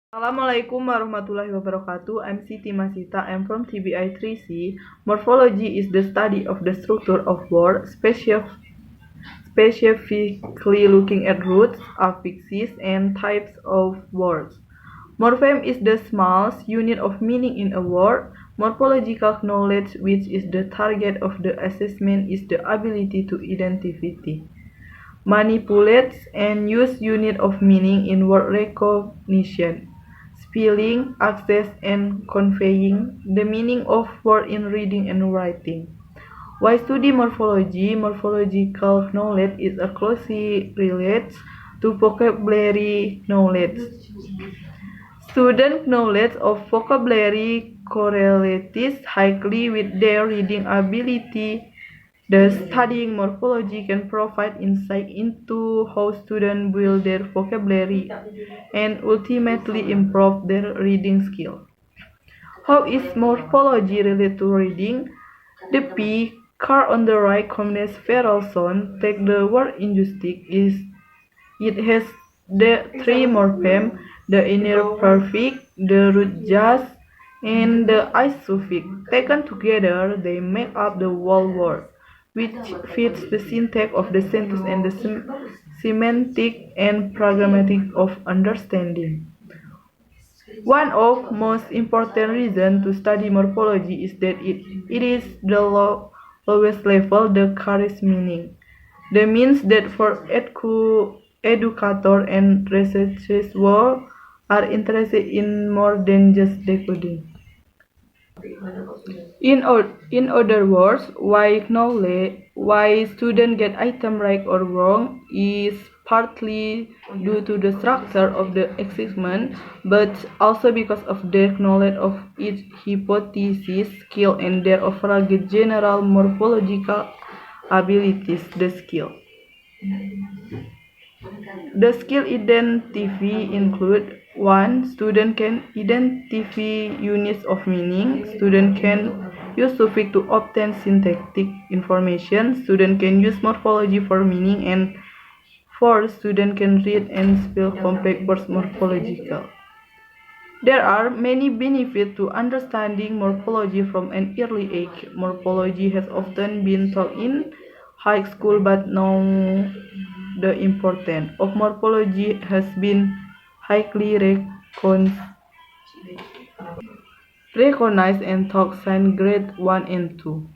Assalamualaikum warahmatullahi wabarakatuh. I'm Siti Masyita. I'm from TBI 3C. Morphology is the study of the structure of words, specifically looking at roots, affixes, and types of words. Morpheme is the smallest unit of meaning in a word. Morphological knowledge, which is the target of the assessment, is the ability to identify, manipulate, and use unit of meaning in word recognition, spelling, access, and conveying the meaning of word in reading and writing. Why study morphology? Morphological knowledge is closely related to vocabulary knowledge. Student knowledge of vocabulary correlates highly with their reading ability. Thus, studying morphology can provide insight into how students build their vocabulary and ultimately improve their reading skill. How is morphology related to reading? The P card on the right combines vowel sound. Take the word injustic. It has the three morphemes, the inner prefix, the root just, and the I suffix. Taken together, they make up the whole word, which fits the syntax of the sentence and the semantic and pragmatic of understanding. One of most important reasons to study morphology is that it is the lowest level that carries meaning. That means that for educators and researchers who are interested in more than just decoding. In other words, why students get item right or wrong is partly due to the structure of the assessment, but also because of their knowledge of each hypothesis, skill, and their overall general morphological abilities. The skill identify include 1. Student can identify units of meaning. Student can use suffix to obtain syntactic information. Student can use morphology for meaning. And 4. Student can read and spell complex words morphological. There are many benefits to understanding morphology from an early age. Morphology has often been taught in high school, but now the importance of morphology has been highly recognized and taught since grade 1 and 2.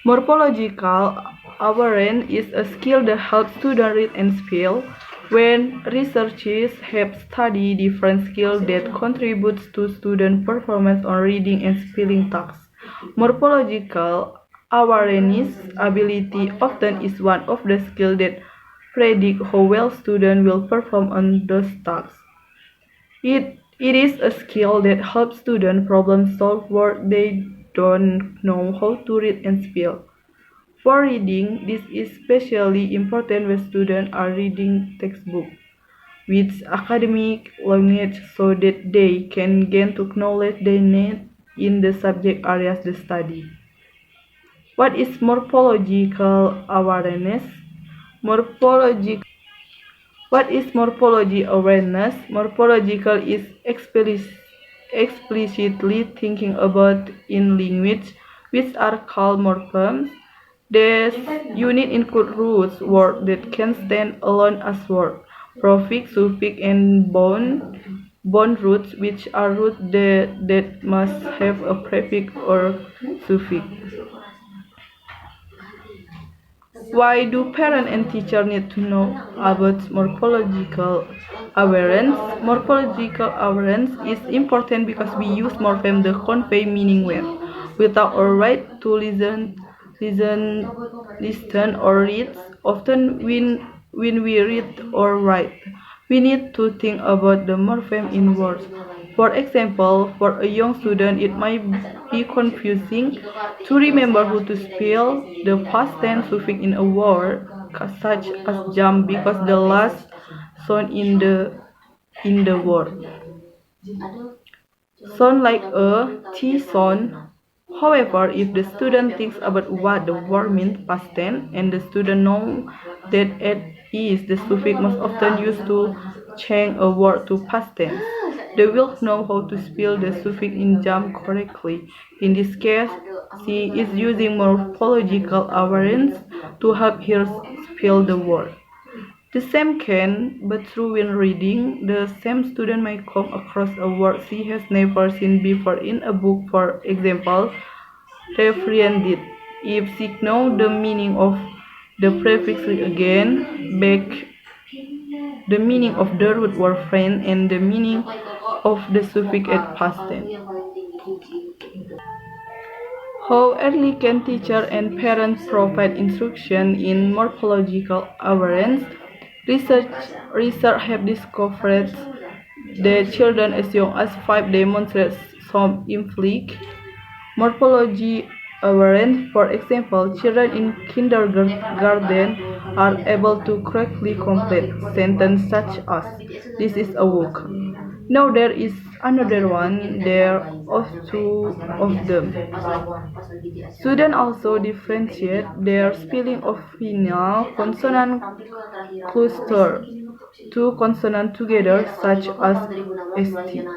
Morphological awareness is a skill that helps students read and spell. When researchers have studied different skills that contribute to student performance on reading and spelling tasks, morphological awareness ability often is one of the skills that predict how well students will perform on those tasks. It is a skill that helps students problem solve where they don't know how to read and spell. For reading, this is especially important when students are reading textbooks with academic language so that they can gain the knowledge they need in the subject areas they study. What is morphological awareness? What is morphology awareness? Morphological is explicitly thinking about in language, which are called morphemes. These units include roots, words that can stand alone as words, prefix, suffix, and bond roots, which are roots that must have a prefix or suffix. Why do parents and teachers need to know about morphological awareness? Morphological awareness is important because we use morphemes to convey meaning well. Without a right to listen or read, often when we read or write, we need to think about the morpheme in words. For example, for a young student, it might be confusing to remember how to spell the past tense suffix in a word, such as jump, because the last sound in the word sound like a T sound. However, if the student thinks about what the word means past tense, and the student knows that it is the suffix most often used to change a word to past tense, They will know how to spell the suffix in jump correctly. In this case, she is using morphological awareness to help her spell the word. The same can be true when reading. The same student may come across a word she has never seen before in a book, for example, referended. If she knows the meaning of the prefix again, back the meaning of the root word friend and the meaning of the suffix at past tense. How early can teacher and parents provide instruction in morphological awareness? Research have discovered that children as young as 5 demonstrate some implied morphology awareness. For example, children in kindergarten are able to correctly complete sentences such as "This is a book." Now there is another one. There are two of them. Students also differentiate their spelling of final consonant cluster two consonants together, such as st.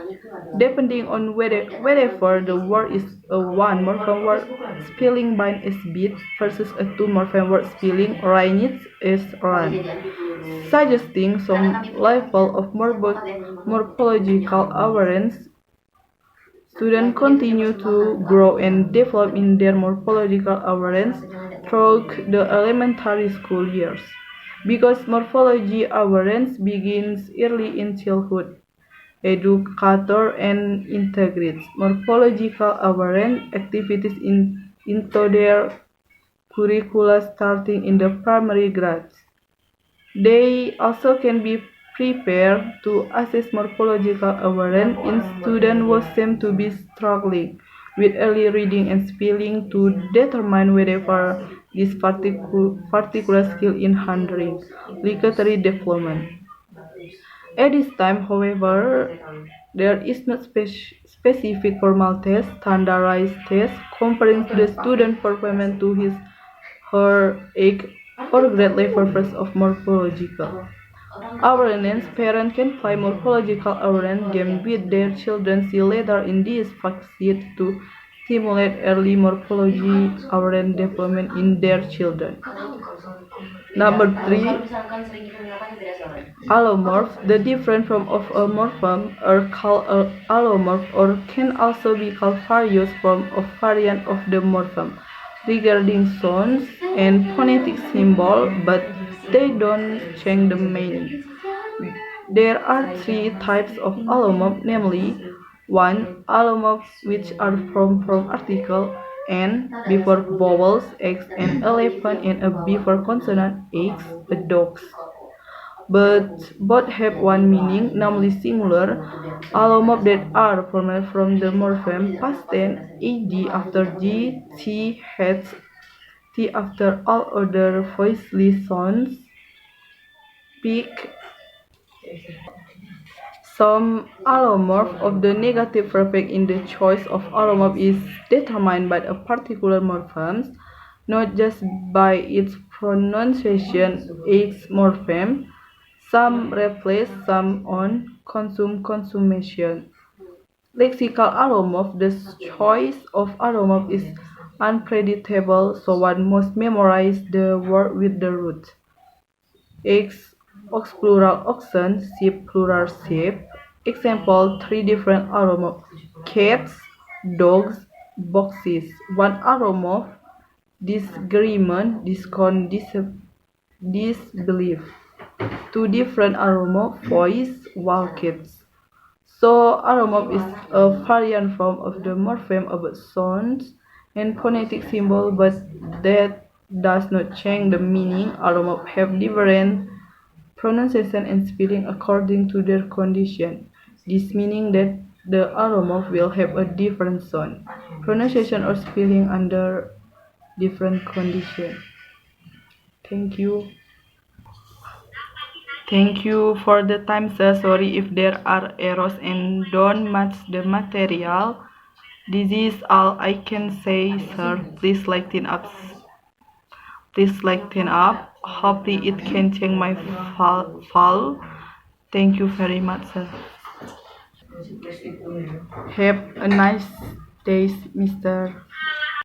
Depending on whether the word is a one morpheme word spelling bind as bit versus a two morpheme word spelling rainit as run, suggesting some level of morphological awareness. Students continue to grow and develop in their morphological awareness throughout the elementary school years. Because morphology awareness begins early in childhood, educator and integrates morphological awareness activities into their curricula starting in the primary grades. They also can be prepared to assess morphological awareness in students who seem to be struggling with early reading and spelling to determine whether this particular skill in handling literary development. At this time, however, there is no specific formal test, standardized test comparing the student performance to his her age or grade level first of morphological awareness. Parents can play morphological awareness game with their children. See later in this facet to stimulate early morphology awareness development in their children. Number 3, allomorph. The different form of a morpheme are called allomorph or can also be called various form of variant of the morpheme regarding sounds and phonetic symbol, but they don't change the meaning. There are 3 types of allomorph, namely 1. Allomorphs which are from article N before vowels X and 11 and a before consonant X, a dogs. But both have one meaning, namely singular. Allomorphs that are formed from the morpheme past tense, ed after G, T, H, T after all other voiceless sounds, speak. Some allomorph of the negative prefix in the choice of allomorph is determined by a particular morpheme, not just by its pronunciation. Its morpheme. Some replace some on consummation. Lexical allomorph. The choice of allomorph is unpredictable, so one must memorize the word with the root. X, ox plural oxen, sheep plural sheep. Example, 3 different allomorph. Cats, dogs, boxes. 1 allomorph, disagreement, disbelief. 2 different allomorph, voice, walkets. So, allomorph is a variant form of the morpheme about sounds and phonetic symbol, but that does not change the meaning. Allomorph have different pronunciation and spelling according to their condition. This meaning that the allomorph will have a different sound, pronunciation or spelling under different condition. Thank you. Thank you for the time, sir. Sorry if there are errors and don't match the material. This is all I can say, sir. Please lighten up. Hopefully it can change my fall. Thank you very much, sir. Have a nice day, Mr.